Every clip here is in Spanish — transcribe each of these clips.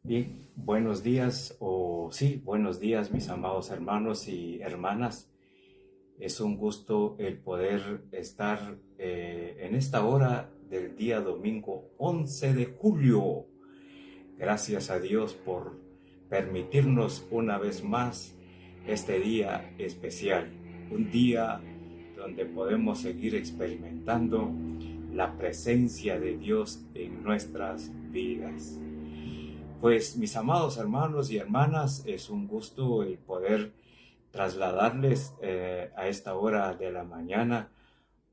Bien, buenos días mis amados hermanos y hermanas. Es un gusto el poder estar en esta hora del día domingo 11 de julio. Gracias a Dios por permitirnos una vez más este día especial. Un día donde podemos seguir experimentando la presencia de Dios en nuestras vidas. Pues mis amados hermanos y hermanas, es un gusto el poder trasladarles a esta hora de la mañana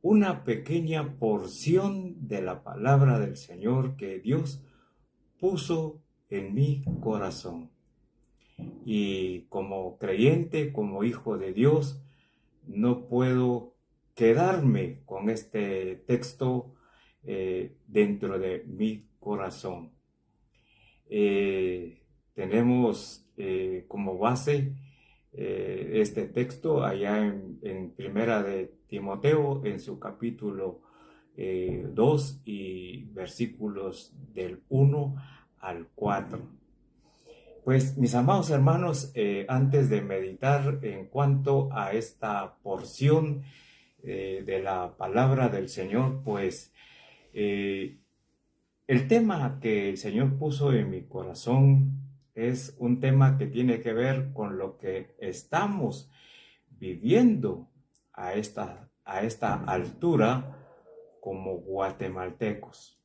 una pequeña porción de la palabra del Señor que Dios puso en mi corazón. Y como creyente, como hijo de Dios, no puedo quedarme con este texto dentro de mi corazón. Tenemos como base este texto allá en Primera de Timoteo, en su capítulo 2 y versículos del 1 al 4. Pues mis amados hermanos, antes de meditar en cuanto a esta porción de la palabra del Señor, pues el tema que el Señor puso en mi corazón es un tema que tiene que ver con lo que estamos viviendo a esta altura como guatemaltecos.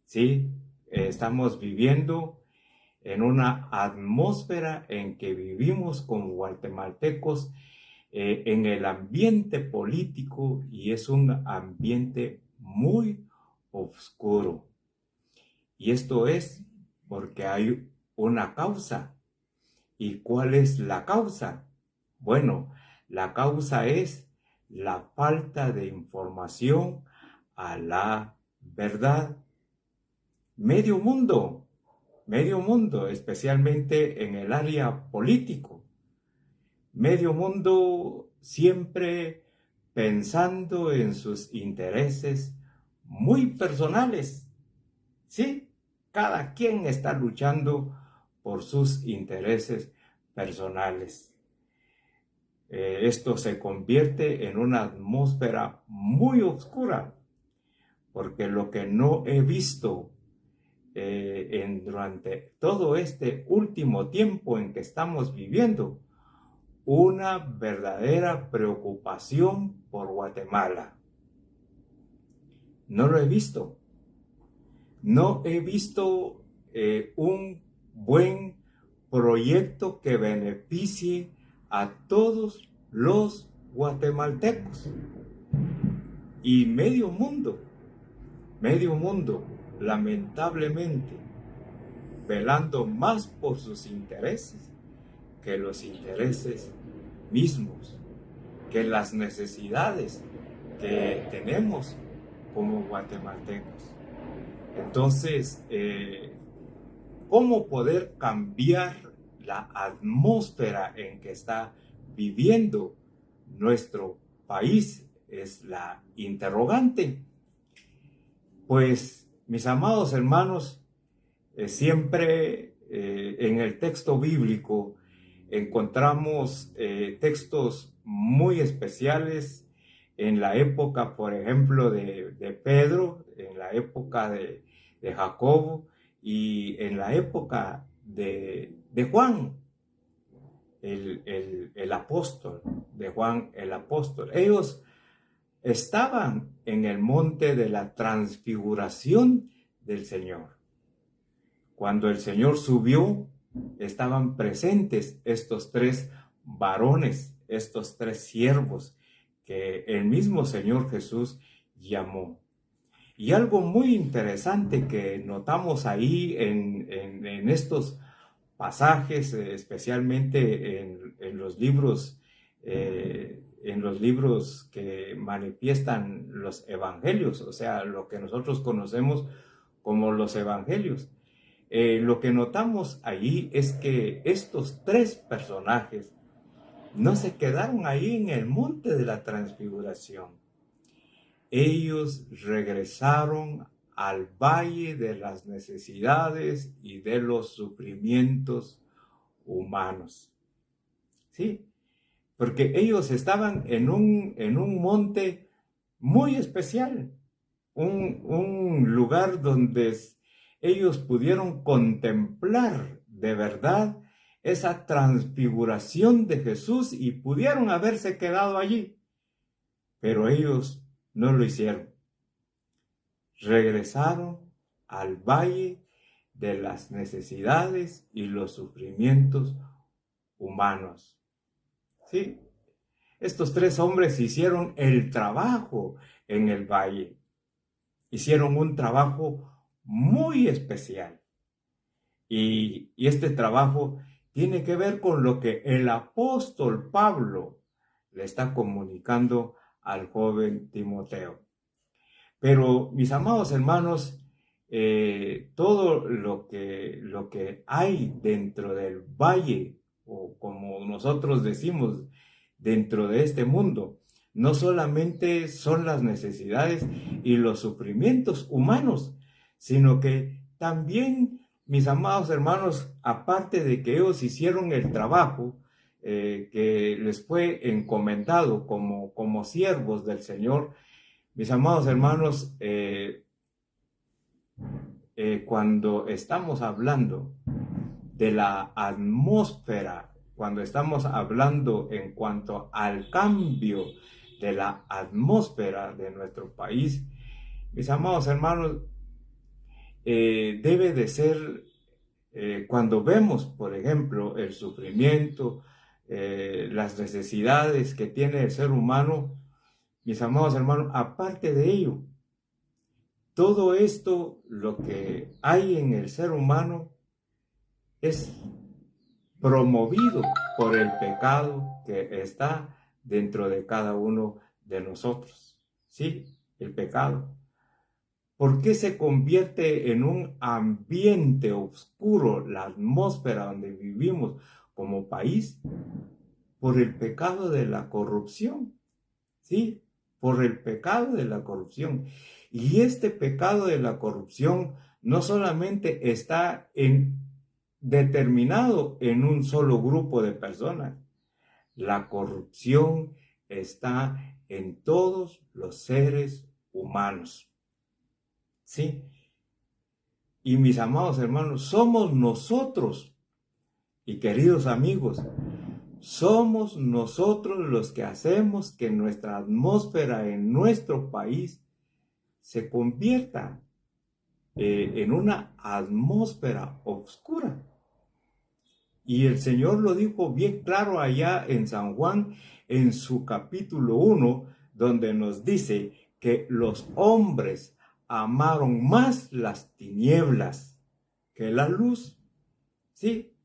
¿Sí? Estamos viviendo en una atmósfera en que vivimos como guatemaltecos en el ambiente político, y es un ambiente muy oscuro. Y esto es porque hay una causa. ¿Y cuál es la causa? Bueno, la causa es la falta de información a la verdad. Medio mundo, especialmente en el área político. Medio mundo siempre pensando en sus intereses muy personales. ¿Sí? Cada quien está luchando por sus intereses personales. Esto se convierte en una atmósfera muy oscura, porque lo que no he visto durante todo este último tiempo en que estamos viviendo, una verdadera preocupación por Guatemala. No lo he visto. No he visto un buen proyecto que beneficie a todos los guatemaltecos. Y medio mundo, lamentablemente, velando más por sus intereses que los intereses mismos, que las necesidades que tenemos como guatemaltecos. Entonces, ¿cómo poder cambiar la atmósfera en que está viviendo nuestro país? Es la interrogante. Pues, mis amados hermanos, siempre en el texto bíblico encontramos textos muy especiales en la época, por ejemplo, de Pedro, en la época de Jacobo y en la época de Juan, el apóstol, de Juan el apóstol. Ellos estaban en el monte de la transfiguración del Señor. Cuando el Señor subió, estaban presentes estos tres varones, estos tres siervos que el mismo Señor Jesús llamó. Y algo muy interesante que notamos ahí en estos pasajes, especialmente en los libros que manifiestan los evangelios, o sea, lo que nosotros conocemos como los evangelios. Lo que notamos allí es que estos tres personajes no se quedaron ahí en el monte de la transfiguración. Ellos regresaron al valle de las necesidades y de los sufrimientos humanos. ¿Sí? Porque ellos estaban en un monte muy especial, un lugar donde ellos pudieron contemplar de verdad esa transfiguración de Jesús y pudieron haberse quedado allí, pero ellos no lo hicieron. Regresaron al valle de las necesidades y los sufrimientos humanos. ¿Sí? Estos 3 hombres hicieron el trabajo en el valle. Hicieron un trabajo muy especial. Y este trabajo tiene que ver con lo que el apóstol Pablo le está comunicando al joven Timoteo. Pero, mis amados hermanos, todo lo que hay dentro del valle, o como nosotros decimos, dentro de este mundo, no solamente son las necesidades y los sufrimientos humanos, sino que también, mis amados hermanos, aparte de que ellos hicieron el trabajo que les fue encomendado como siervos del Señor, mis amados hermanos, cuando estamos hablando de la atmósfera, cuando estamos hablando en cuanto al cambio de la atmósfera de nuestro país, mis amados hermanos, debe de ser, cuando vemos, por ejemplo, el sufrimiento, las necesidades que tiene el ser humano, mis amados hermanos, aparte de ello, todo esto, lo que hay en el ser humano, es promovido por el pecado que está dentro de cada uno de nosotros. ¿Sí? El pecado. ¿Por qué se convierte en un ambiente oscuro la atmósfera donde vivimos como país? Por el pecado de la corrupción. ¿Sí? Por el pecado de la corrupción. Y este pecado de la corrupción no solamente está determinado en un solo grupo de personas. La corrupción está en todos los seres humanos. ¿Sí? Y mis amados hermanos, somos nosotros, y queridos amigos, somos nosotros los que hacemos que nuestra atmósfera en nuestro país se convierta en una atmósfera oscura. Y el Señor lo dijo bien claro allá en San Juan, en su capítulo 1, donde nos dice que los hombres amaron más las tinieblas que la luz. ¿Sí?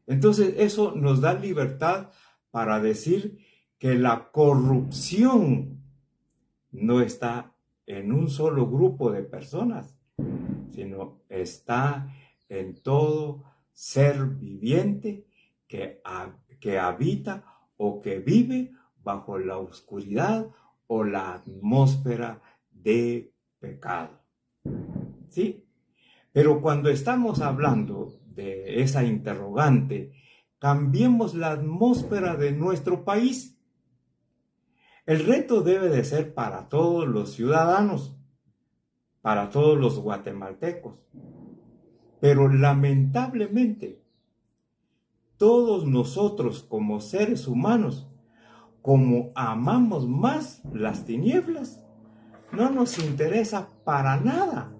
Entonces eso nos da libertad para decir que la corrupción no está en un solo grupo de personas, sino está en todo ser viviente que habita o que vive bajo la oscuridad o la atmósfera de pecado. ¿Sí? Pero cuando estamos hablando de esa interrogante, cambiemos la atmósfera de nuestro país. El reto debe de ser para todos los ciudadanos, para todos los guatemaltecos. Pero lamentablemente, todos nosotros como seres humanos, como amamos más las tinieblas, no nos interesa para nada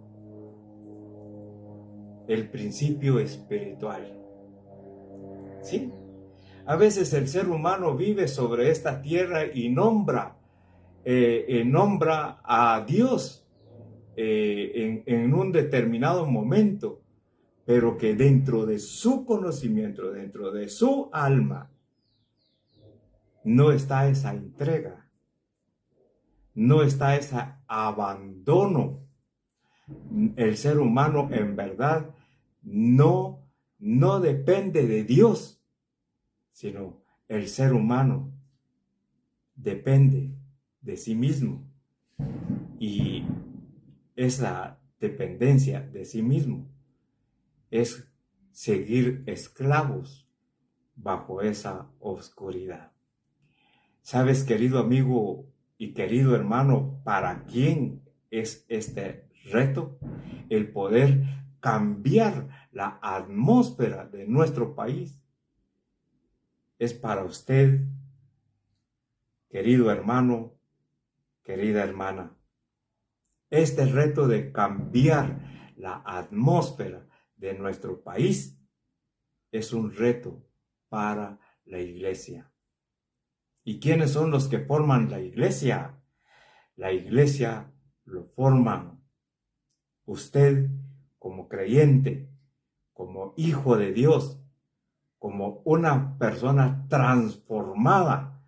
el principio espiritual. ¿Sí? A veces el ser humano vive sobre esta tierra y nombra a Dios en un determinado momento, pero que dentro de su conocimiento, dentro de su alma, no está esa entrega, no está ese abandono. El ser humano en verdad no depende de Dios, sino el ser humano depende de sí mismo. Y esa dependencia de sí mismo. Es seguir esclavos bajo esa oscuridad. ¿Sabes, querido amigo y querido hermano, para quién es este reto? El poder cambiar la atmósfera de nuestro país. Es para usted, querido hermano, querida hermana. Este reto de cambiar la atmósfera de nuestro país es un reto para la iglesia. ¿Y quiénes son los que forman la iglesia? La iglesia lo forman usted como creyente, como hijo de Dios, como una persona transformada,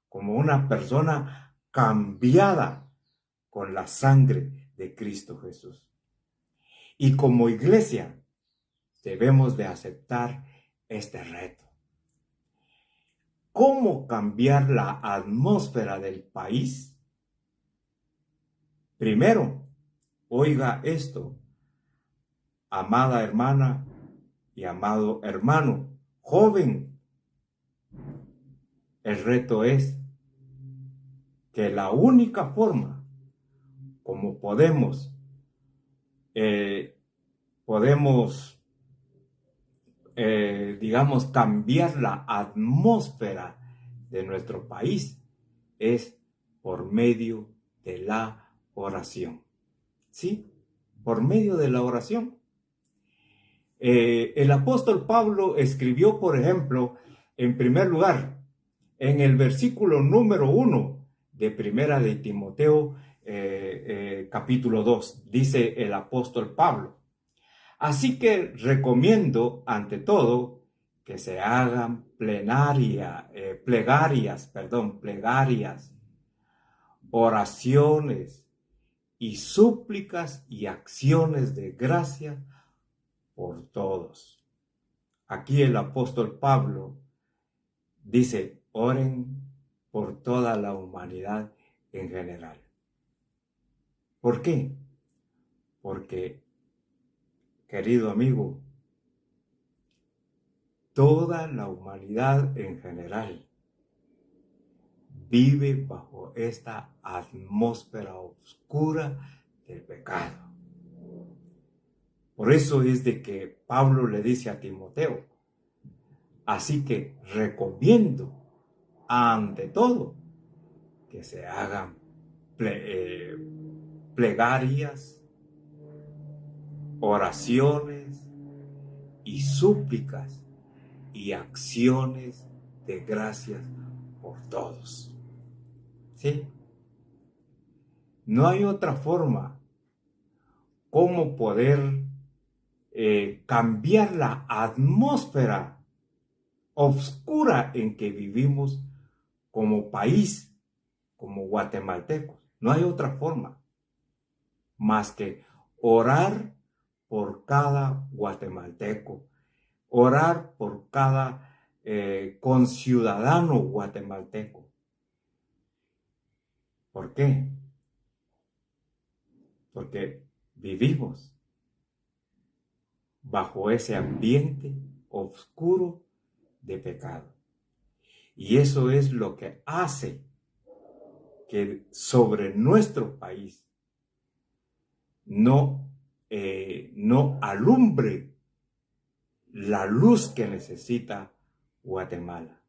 como una persona cambiada con la sangre de Cristo Jesús. Y como iglesia debemos de aceptar este reto. ¿Cómo cambiar la atmósfera del país? Primero, oiga esto, amada hermana y amado hermano, joven. El reto es que la única forma como podemos cambiar la atmósfera de nuestro país es por medio de la oración. ¿Sí? Por medio de la oración. El apóstol Pablo escribió, por ejemplo, en primer lugar, en el versículo número 1 de Primera de Timoteo, capítulo 2, dice el apóstol Pablo: así que recomiendo ante todo que se hagan plegarias, oraciones y súplicas y acciones de gracia por todos. Aquí el apóstol Pablo dice: oren por toda la humanidad en general. ¿Por qué? Porque, querido amigo, toda la humanidad en general vive bajo esta atmósfera oscura del pecado. Por eso es de que Pablo le dice a Timoteo: así que recomiendo ante todo que se hagan plegarias, oraciones y súplicas y acciones de gracias por todos. ¿Sí? No hay otra forma como poder cambiar la atmósfera oscura en que vivimos como país, como guatemaltecos. No hay otra forma más que orar por cada guatemalteco, orar por cada conciudadano guatemalteco. ¿Por qué? Porque vivimos bajo ese ambiente oscuro de pecado. Y eso es lo que hace que sobre nuestro país no alumbre la luz que necesita Guatemala.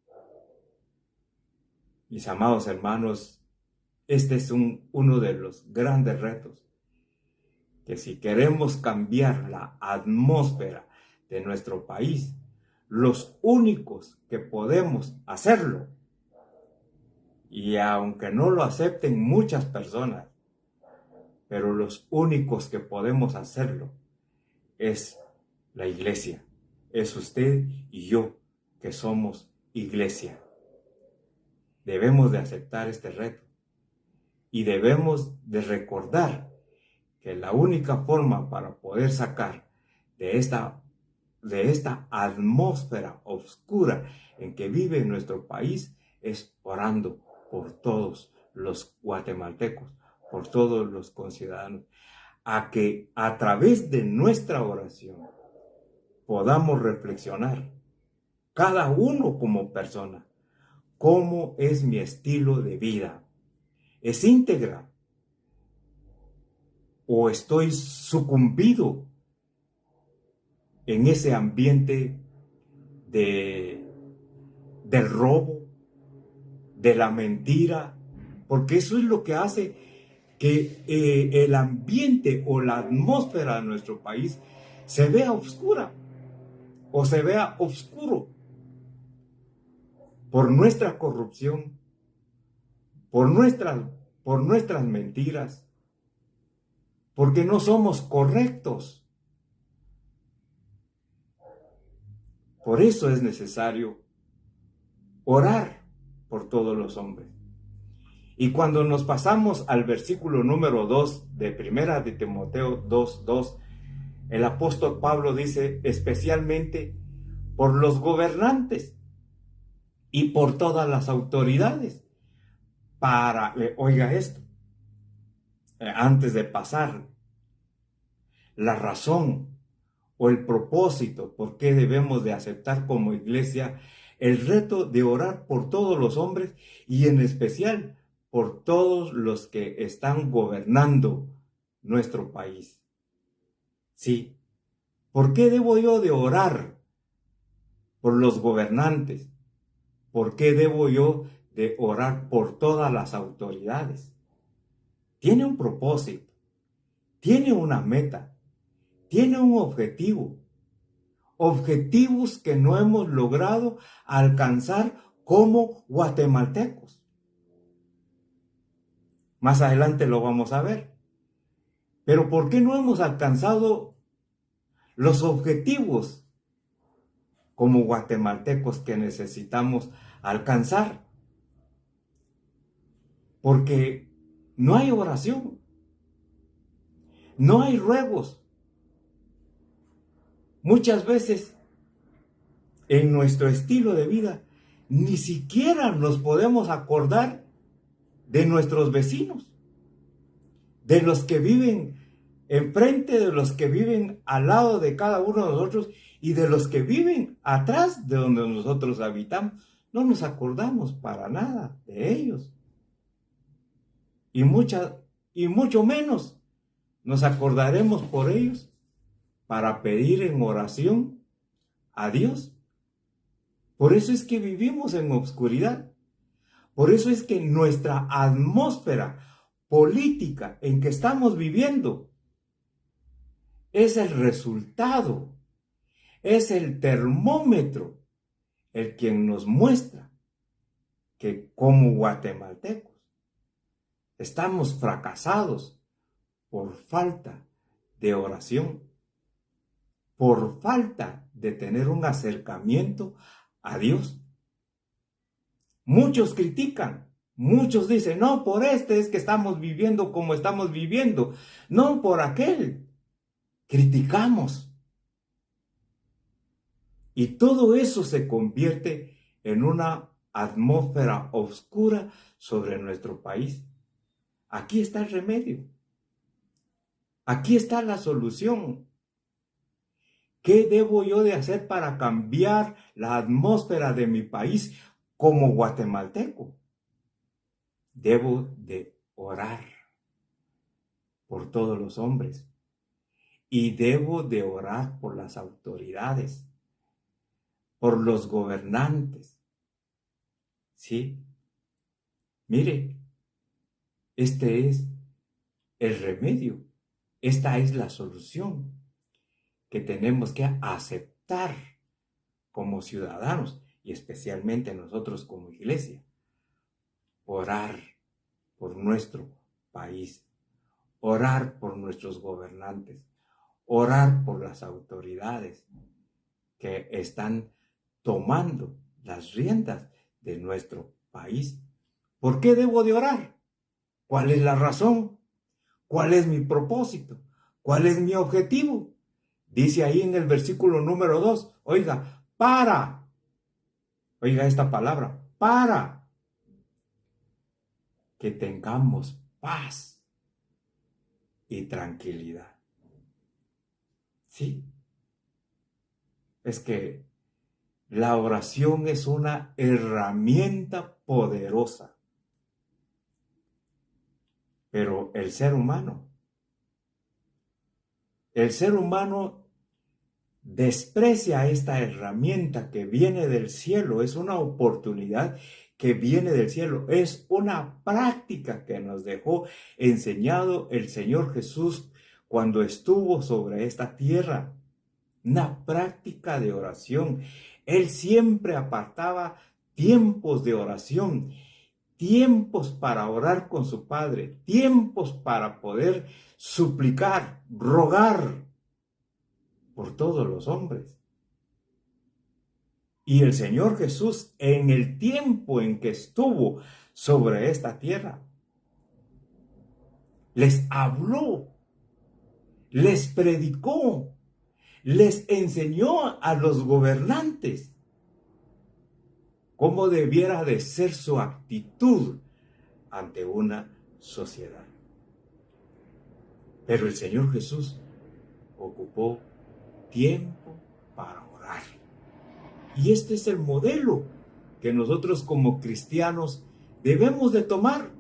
Mis amados hermanos, este es uno de los grandes retos, que si queremos cambiar la atmósfera de nuestro país, los únicos que podemos hacerlo, y aunque no lo acepten muchas personas, pero los únicos que podemos hacerlo es la iglesia. Es usted y yo, que somos iglesia. Debemos de aceptar este reto y debemos de recordar que la única forma para poder sacar de esta atmósfera oscura en que vive nuestro país es orando por todos los guatemaltecos, por todos los conciudadanos. a que a través de nuestra oración podamos reflexionar, cada uno como persona, cómo es mi estilo de vida. ¿Es íntegra? ¿O estoy sucumbido en ese ambiente del robo, de la mentira? Porque eso es lo que hace que el ambiente o la atmósfera de nuestro país se vea oscura o se vea oscuro por nuestra corrupción, por nuestras mentiras, porque no somos correctos. Por eso es necesario orar por todos los hombres. Y cuando nos pasamos al versículo número 2 de Primera de Timoteo 2:2, el apóstol Pablo dice especialmente por los gobernantes y por todas las autoridades. Oiga esto, antes de pasar, la razón o el propósito por qué debemos de aceptar como iglesia el reto de orar por todos los hombres y en especial por todos los que están gobernando nuestro país. Sí, ¿por qué debo yo de orar por los gobernantes? ¿Por qué debo yo de orar por todas las autoridades? Tiene un propósito, tiene una meta, tiene un objetivo. Objetivos que no hemos logrado alcanzar como guatemaltecos. Más adelante lo vamos a ver. Pero ¿por qué no hemos alcanzado los objetivos como guatemaltecos que necesitamos alcanzar? Porque no hay oración, no hay ruegos. Muchas veces en nuestro estilo de vida ni siquiera nos podemos acordar de nuestros vecinos, de los que viven enfrente, de los que viven al lado de cada uno de nosotros y de los que viven atrás de donde nosotros habitamos. No nos acordamos para nada de ellos. Y mucho menos nos acordaremos por ellos para pedir en oración a Dios. Por eso es que vivimos en obscuridad. Por eso es que nuestra atmósfera política en que estamos viviendo es el resultado, es el termómetro, el quien nos muestra que como guatemaltecos estamos fracasados por falta de oración, por falta de tener un acercamiento a Dios. Muchos critican, muchos dicen, no, por este es que estamos viviendo como estamos viviendo, no por aquel. Criticamos. Y todo eso se convierte en una atmósfera oscura sobre nuestro país. Aquí está el remedio. Aquí está la solución. ¿Qué debo yo de hacer para cambiar la atmósfera de mi país como guatemalteco? Debo de orar por todos los hombres y debo de orar por las autoridades, por los gobernantes. ¿Sí? Mire, este es el remedio, esta es la solución que tenemos que aceptar como ciudadanos y especialmente nosotros como iglesia. Orar por nuestro país, orar por nuestros gobernantes, orar por las autoridades que están tomando las riendas de nuestro país. ¿Por qué debo de orar? ¿Cuál es la razón? ¿Cuál es mi propósito? ¿Cuál es mi objetivo? Dice ahí en el versículo número 2, oiga esta palabra, para que tengamos paz y tranquilidad. ¿Sí? Es que la oración es una herramienta poderosa. Pero el ser humano desprecia esta herramienta que viene del cielo. Es una oportunidad que viene del cielo. Es una práctica que nos dejó enseñado el Señor Jesús cuando estuvo sobre esta tierra. Una práctica de oración. Él siempre apartaba tiempos de oración, tiempos para orar con su Padre, tiempos para poder suplicar, rogar por todos los hombres. Y el Señor Jesús, en el tiempo en que estuvo sobre esta tierra, les habló, les predicó, les enseñó a los gobernantes cómo debiera de ser su actitud ante una sociedad. Pero el Señor Jesús ocupó tiempo para orar. Y este es el modelo que nosotros como cristianos debemos de tomar.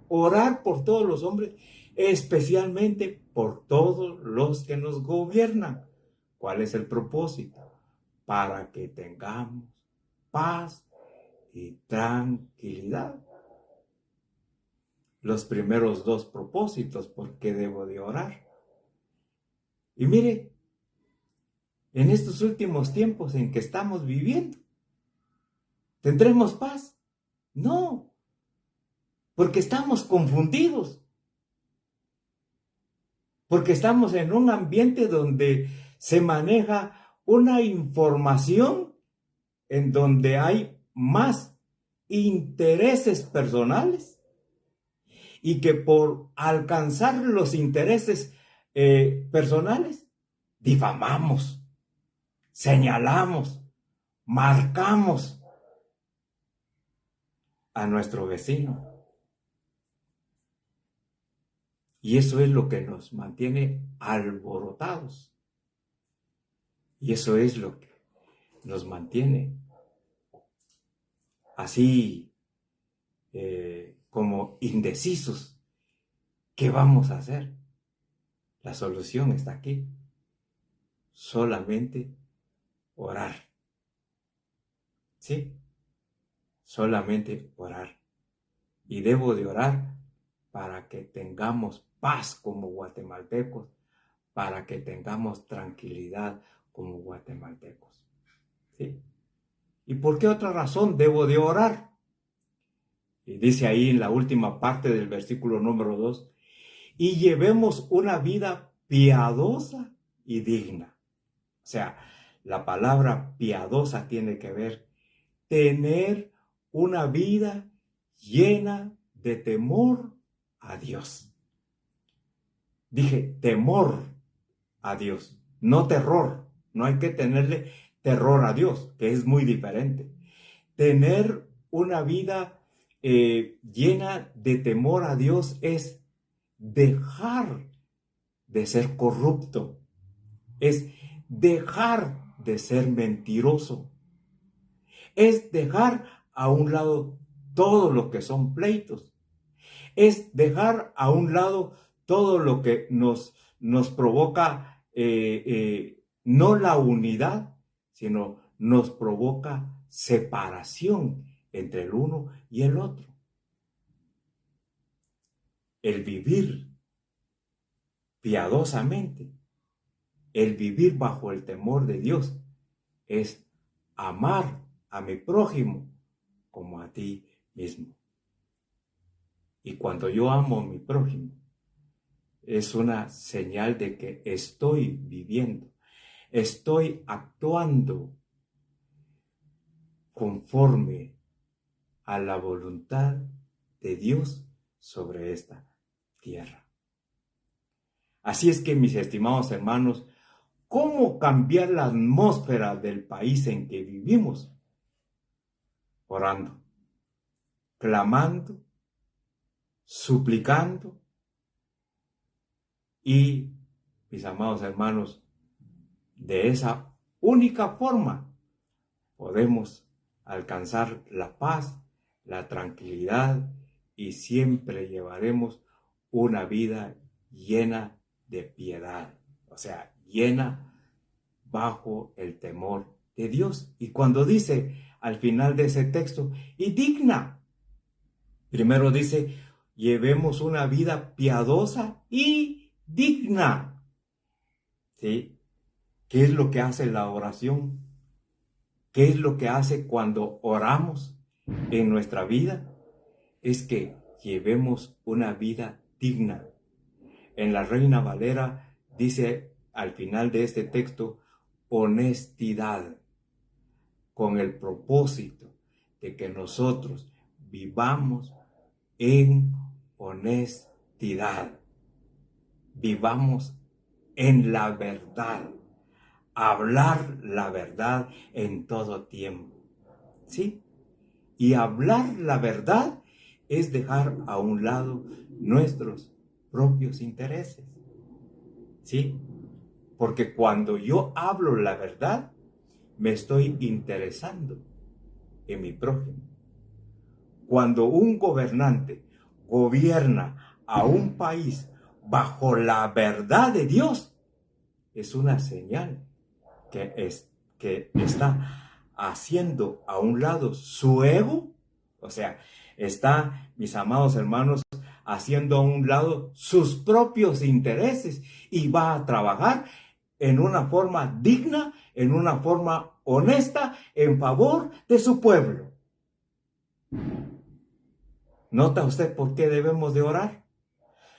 Orar por todos los hombres, especialmente por todos los que nos gobiernan. ¿Cuál es el propósito? Para que tengamos paz y tranquilidad. Los primeros dos propósitos, ¿por qué debo de orar? Y mire, en estos últimos tiempos en que estamos viviendo, ¿tendremos paz? No, porque estamos confundidos, porque estamos en un ambiente donde se maneja una información en donde hay más intereses personales y que por alcanzar los intereses personales difamamos, señalamos, marcamos a nuestro vecino. Y eso es lo que nos mantiene alborotados. Y eso es lo que nos mantiene así como indecisos. ¿Qué vamos a hacer? La solución está aquí. Solamente orar. ¿Sí? Solamente orar. Y debo de orar para que tengamos paz como guatemaltecos, para que tengamos tranquilidad como guatemaltecos. ¿Sí? ¿Y por qué otra razón debo de orar? Y dice ahí en la última parte del versículo número 2, y llevemos una vida piadosa y digna. O sea, la palabra piadosa tiene que ver tener una vida llena de temor a Dios. Dije temor a Dios, no terror. No hay que tenerle terror a Dios, que es muy diferente. Tener una vida llena de temor a Dios es dejar de ser corrupto, es dejar de ser mentiroso, es dejar a un lado todo lo que son pleitos, es dejar a un lado todo lo que nos provoca no la unidad, sino nos provoca separación entre el uno y el otro. El vivir piadosamente, el vivir bajo el temor de Dios, es amar a mi prójimo como a ti mismo. Y cuando yo amo a mi prójimo, es una señal de que estoy viviendo, estoy actuando conforme a la voluntad de Dios sobre esta tierra. Así es que, mis estimados hermanos, ¿cómo cambiar la atmósfera del país en que vivimos? Orando, clamando, suplicando Y, mis amados hermanos, de esa única forma podemos alcanzar la paz, la tranquilidad y siempre llevaremos una vida llena de piedad, o sea, llena bajo el temor de Dios. Y cuando dice al final de ese texto, y digna, primero dice, llevemos una vida piadosa y digna. ¿Sí? ¿Qué es lo que hace la oración? ¿Qué es lo que hace cuando oramos en nuestra vida? Es que llevemos una vida digna. En la Reina Valera dice al final de este texto, honestidad, con el propósito de que nosotros vivamos en honestidad, vivamos en la verdad, hablar la verdad en todo tiempo, ¿sí? Y hablar la verdad es dejar a un lado nuestros propios intereses, ¿sí? Porque cuando yo hablo la verdad, me estoy interesando en mi prójimo. Cuando un gobernante gobierna a un país bajo la verdad de Dios, es una señal que está haciendo a un lado su ego, o sea, está, mis amados hermanos, haciendo a un lado sus propios intereses y va a trabajar en una forma digna, en una forma honesta, en favor de su pueblo. ¿Nota usted por qué debemos de orar?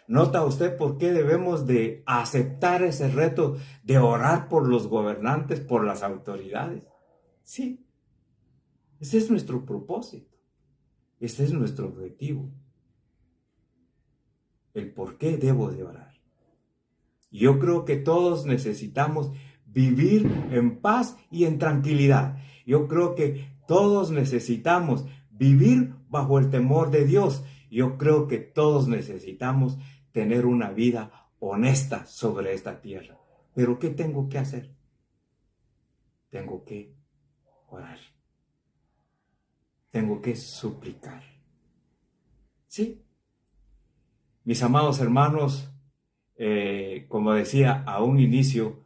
¿Nota usted por qué debemos de aceptar ese reto de orar por los gobernantes, por las autoridades? Sí, ese es nuestro propósito, ese es nuestro objetivo, el por qué debo de orar. Yo creo que todos necesitamos vivir en paz y en tranquilidad. Yo creo que todos necesitamos vivir bajo el temor de Dios. Yo creo que todos necesitamos tener una vida honesta sobre esta tierra. Pero ¿qué tengo que hacer? Tengo que orar. Tengo que suplicar. ¿Sí? Mis amados hermanos, como decía a un inicio,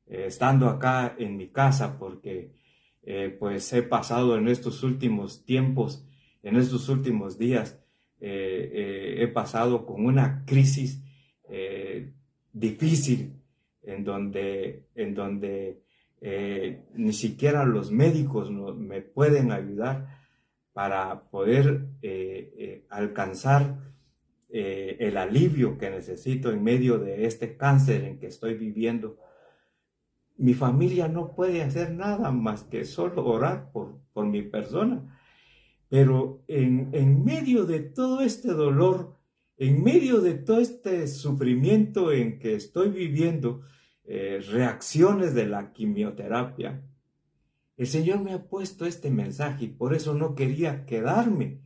estando acá en mi casa, porque pues he pasado en estos últimos tiempos, en estos últimos días, he pasado con una crisis difícil en donde ni siquiera los médicos me pueden ayudar para poder alcanzar el alivio que necesito en medio de este cáncer en que estoy viviendo. Mi familia no puede hacer nada más que solo orar por mi persona. Pero en medio de todo este dolor, en medio de todo este sufrimiento en que estoy viviendo, reacciones de la quimioterapia, el Señor me ha puesto este mensaje y por eso no quería quedarme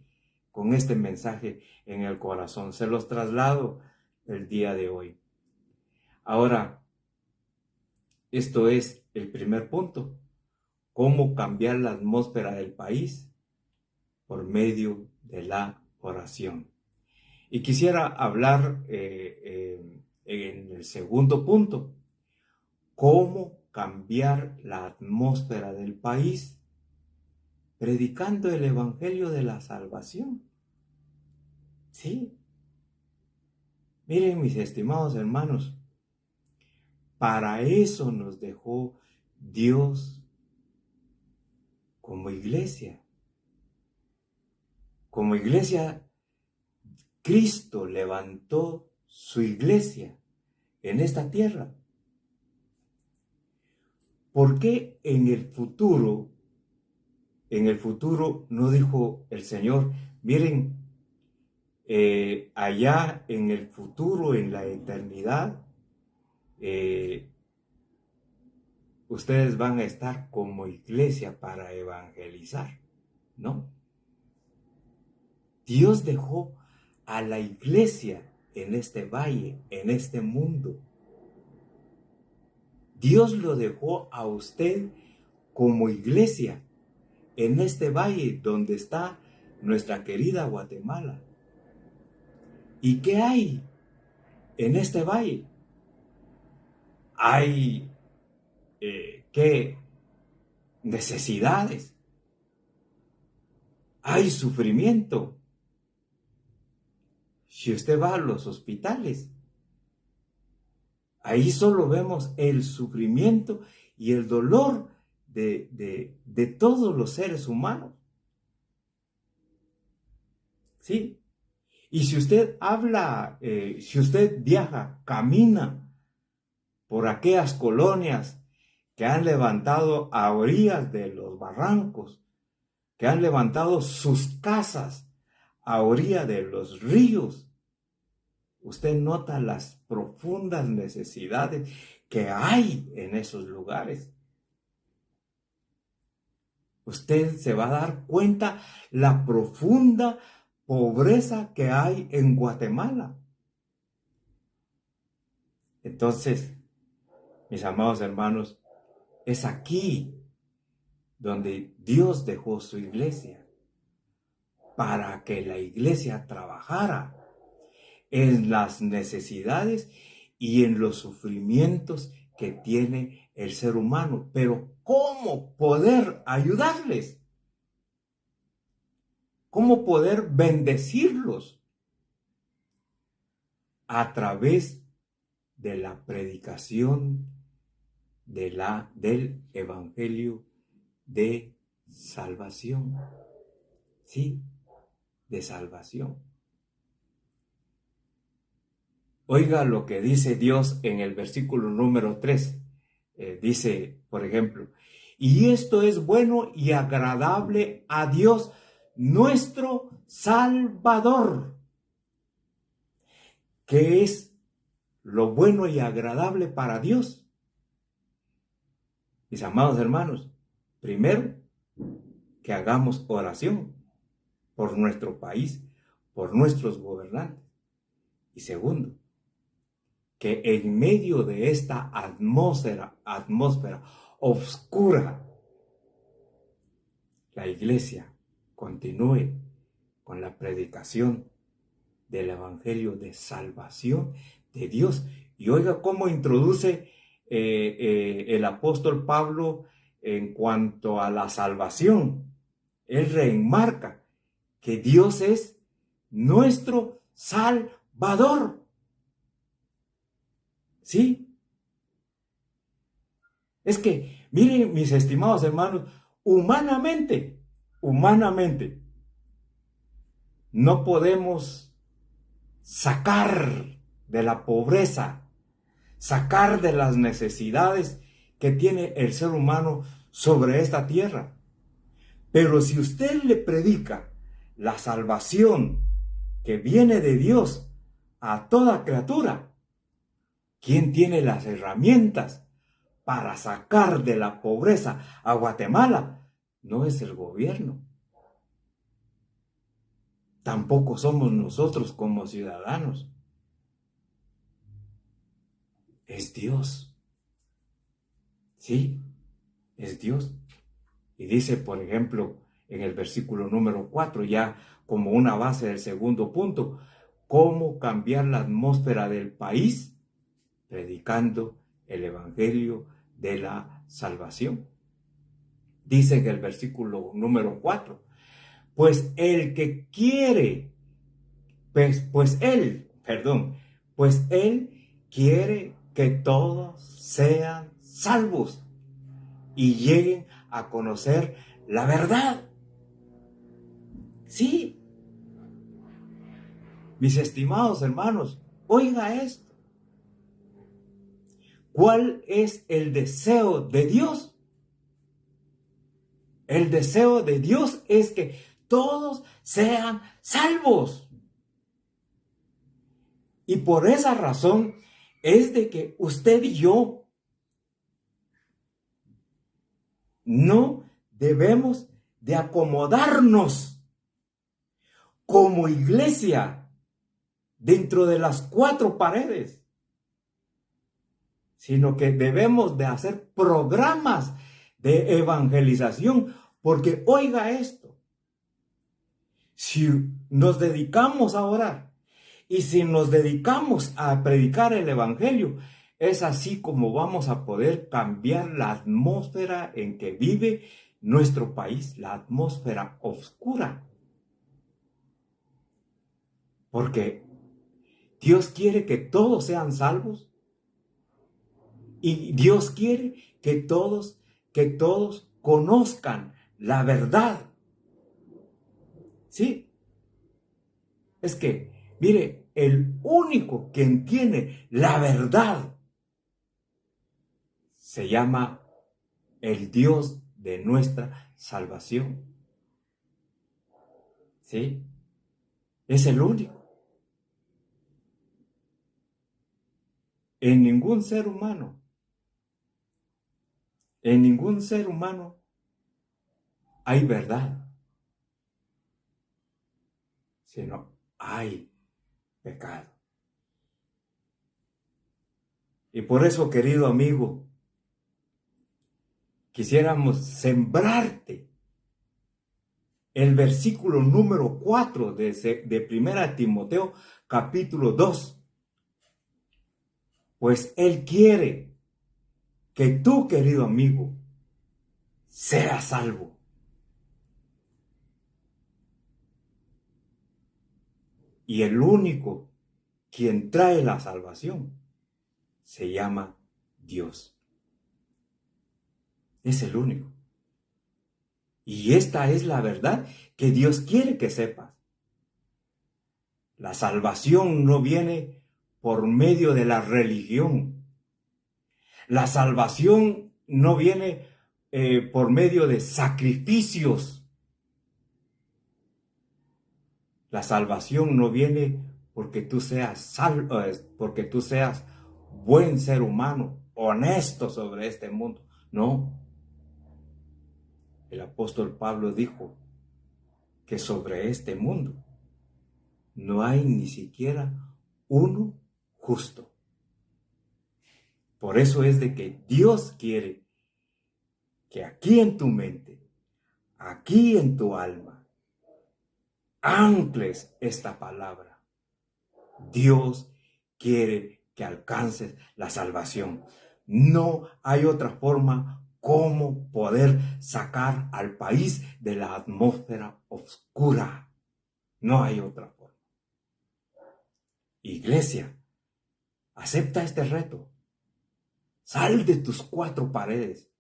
con este mensaje en el corazón. Se los traslado el día de hoy. Ahora, esto es el primer punto. ¿Cómo cambiar la atmósfera del país? Por medio de la oración. Y quisiera hablar en el segundo punto. ¿Cómo cambiar la atmósfera del país? Predicando el evangelio de la salvación. Sí. Miren, mis estimados hermanos, para eso nos dejó Dios como iglesia. Como iglesia, Cristo levantó su iglesia en esta tierra. ¿Por qué en el futuro no dijo el Señor, miren, allá en el futuro, en la eternidad, ustedes van a estar como iglesia para evangelizar? No. Dios dejó a la iglesia en este valle, en este mundo. Dios lo dejó a usted como iglesia en este valle donde está nuestra querida Guatemala. ¿Y qué hay en este valle? Hay ¿qué? Necesidades. Hay sufrimiento. Si usted va a los hospitales, ahí solo vemos el sufrimiento y el dolor de todos los seres humanos. ¿Sí? Y si usted habla, si usted viaja, camina por aquellas colonias que han levantado a orillas de los barrancos, que han levantado sus casas a orilla de los ríos, usted nota las profundas necesidades que hay en esos lugares. Usted se va a dar cuenta la profunda pobreza que hay en Guatemala. Entonces, mis amados hermanos, es aquí donde Dios dejó su iglesia, para que la iglesia trabajara en las necesidades y en los sufrimientos que tiene el ser humano. Pero ¿cómo poder ayudarles? ¿Cómo poder bendecirlos? A través de la predicación del Evangelio de salvación. Sí, de salvación. Oiga lo que dice Dios en el versículo número 3. Dice, por ejemplo, y esto es bueno y agradable a Dios, nuestro Salvador. ¿Qué es lo bueno y agradable para Dios? Mis amados hermanos, primero, que hagamos oración por nuestro país, por nuestros gobernantes. Y segundo, que en medio de esta atmósfera oscura, la iglesia continúe con la predicación del Evangelio de salvación de Dios. Y oiga cómo introduce el apóstol Pablo en cuanto a la salvación. Él remarca que Dios es nuestro Salvador. ¿Sí? Es que, miren, mis estimados hermanos, humanamente, no podemos sacar de la pobreza, sacar de las necesidades que tiene el ser humano sobre esta tierra. Pero si usted le predica la salvación que viene de Dios a toda criatura, ¿quién tiene las herramientas para sacar de la pobreza a Guatemala? No es el gobierno. Tampoco somos nosotros como ciudadanos. Es Dios. Sí, es Dios. Y dice, por ejemplo, en el versículo número 4, ya como una base del segundo punto, cómo cambiar la atmósfera del país predicando el Evangelio de la salvación. Dice en el versículo número 4, pues él quiere que todos sean salvos y lleguen a conocer la verdad. Sí, mis estimados hermanos, oiga esto. ¿Cuál es el deseo de Dios? El deseo de Dios es que todos sean salvos. Y por esa razón es de que usted y yo no debemos de acomodarnos como iglesia dentro de las cuatro paredes, sino que debemos de hacer programas de evangelización, porque oiga esto, si nos dedicamos a orar y si nos dedicamos a predicar el evangelio, es así como vamos a poder cambiar la atmósfera en que vive nuestro país, la atmósfera oscura. Porque Dios quiere que todos sean salvos y Dios quiere que todos conozcan la verdad. ¿Sí? Es que, mire, el único que entiende la verdad se llama el Dios de nuestra salvación. ¿Sí? Es el único. En ningún ser humano hay verdad, sino hay pecado. Y por eso, querido amigo, quisiéramos sembrarte el versículo número 4 de 1 Timoteo capítulo 2. Pues Él quiere que tú, querido amigo, seas salvo. Y el único quien trae la salvación se llama Dios. Es el único. Y esta es la verdad que Dios quiere que sepas. La salvación no viene por medio de la religión. La salvación no viene por medio de sacrificios. La salvación no viene porque tú seas porque tú seas buen ser humano, honesto sobre este mundo. No. El apóstol Pablo dijo que sobre este mundo no hay ni siquiera uno justo. Por eso es de que Dios quiere que aquí en tu mente, aquí en tu alma, ancles esta palabra. Dios quiere que alcances la salvación. No hay otra forma como poder sacar al país de la atmósfera oscura. No hay otra forma. Iglesia, acepta este reto. Sal de tus cuatro paredes.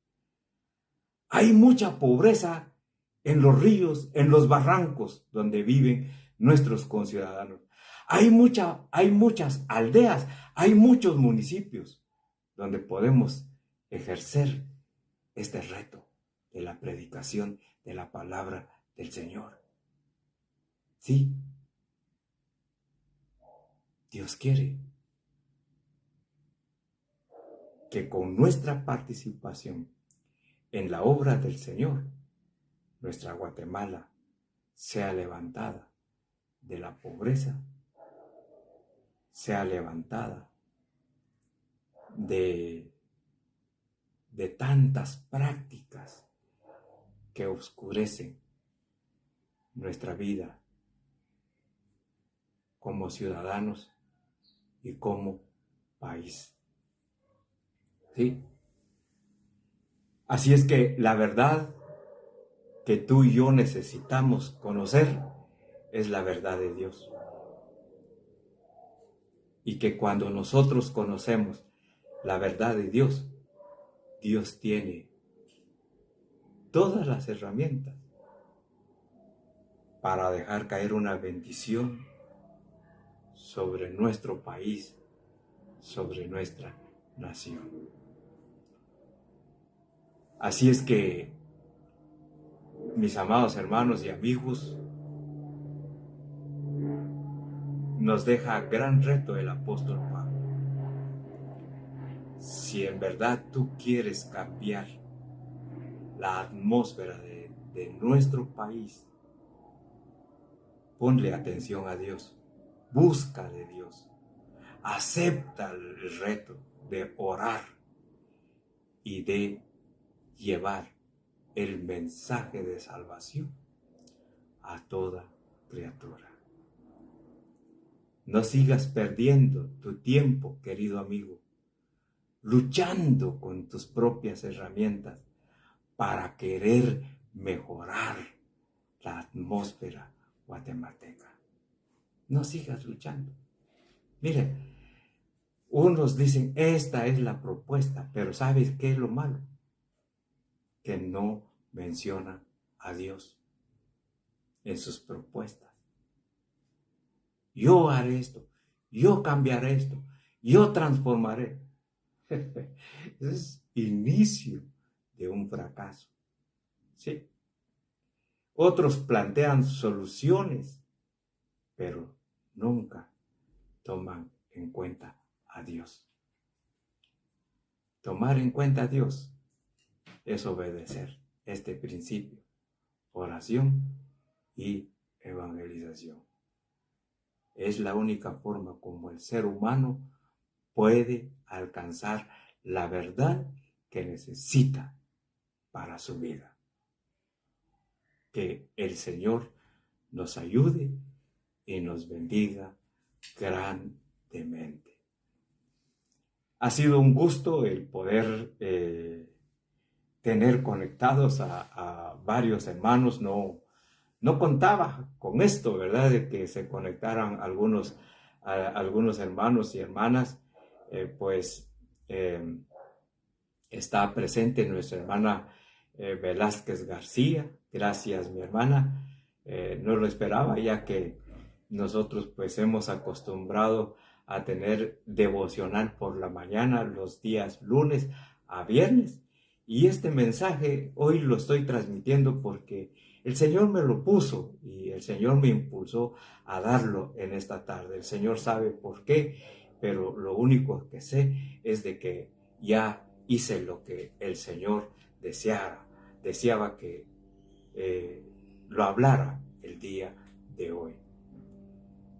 Hay mucha pobreza en los ríos, en los barrancos donde viven nuestros conciudadanos. Hay muchas aldeas, hay muchos municipios donde podemos ejercer este reto de la predicación de la palabra del Señor. Sí, Dios quiere que con nuestra participación en la obra del Señor, nuestra Guatemala sea levantada de la pobreza, sea levantada de tantas prácticas que oscurecen nuestra vida como ciudadanos y como país. ¿Sí? Así es que la verdad que tú y yo necesitamos conocer es la verdad de Dios. Y que cuando nosotros conocemos la verdad de Dios, Dios tiene todas las herramientas para dejar caer una bendición sobre nuestro país, sobre nuestra nación. Así es que, mis amados hermanos y amigos, nos deja gran reto el apóstol Pablo. Si en verdad tú quieres cambiar la atmósfera de nuestro país, ponle atención a Dios. busca de Dios, acepta el reto de orar y de llevar el mensaje de salvación a toda criatura. No sigas perdiendo tu tiempo, querido amigo, luchando con tus propias herramientas para querer mejorar la atmósfera guatemalteca. No sigas luchando. Mire, unos dicen, esta es la propuesta, pero ¿sabes qué es lo malo? Que no menciona a Dios en sus propuestas. Yo haré esto, yo cambiaré esto, yo transformaré. Es inicio de un fracaso. ¿Sí? Otros plantean soluciones, pero nunca toman en cuenta a Dios. Tomar en cuenta a Dios es obedecer este principio: oración y evangelización. Es la única forma como el ser humano puede alcanzar la verdad que necesita para su vida. Que el Señor nos ayude y nos bendiga grandemente. Ha sido un gusto el poder tener conectados a varios hermanos. No contaba con esto, ¿verdad? De que se conectaran algunos hermanos y hermanas. Está presente nuestra hermana Velázquez García. Gracias, mi hermana. No lo esperaba, ya que nosotros pues hemos acostumbrado a tener devocional por la mañana los días lunes a viernes. Y este mensaje hoy lo estoy transmitiendo porque el Señor me lo puso y el Señor me impulsó a darlo en esta tarde. El Señor sabe por qué, pero lo único que sé es de que ya hice lo que el Señor deseaba que lo hablara el día de hoy.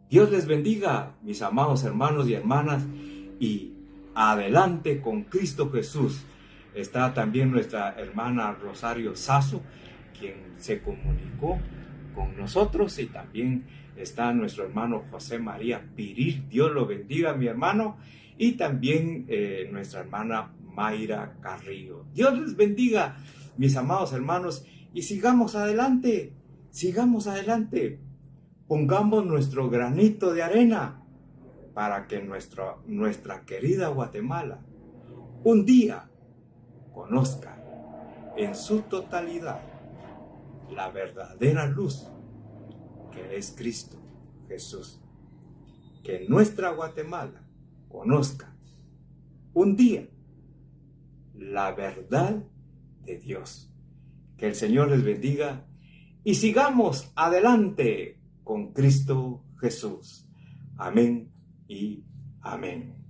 Dios les bendiga, mis amados hermanos y hermanas, y adelante con Cristo Jesús. Está también nuestra hermana Rosario Sazo, quien se comunicó con nosotros, y también está nuestro hermano José María Piril. Dios lo bendiga, mi hermano, y también nuestra hermana Mayra Carrillo. Dios les bendiga, mis amados hermanos, y sigamos adelante. Pongamos nuestro granito de arena para que nuestra querida Guatemala un día conozca en su totalidad la verdadera luz que es Cristo Jesús. Que nuestra Guatemala conozca un día la verdad de Dios. Que el Señor les bendiga y sigamos adelante con Cristo Jesús. Amén y amén.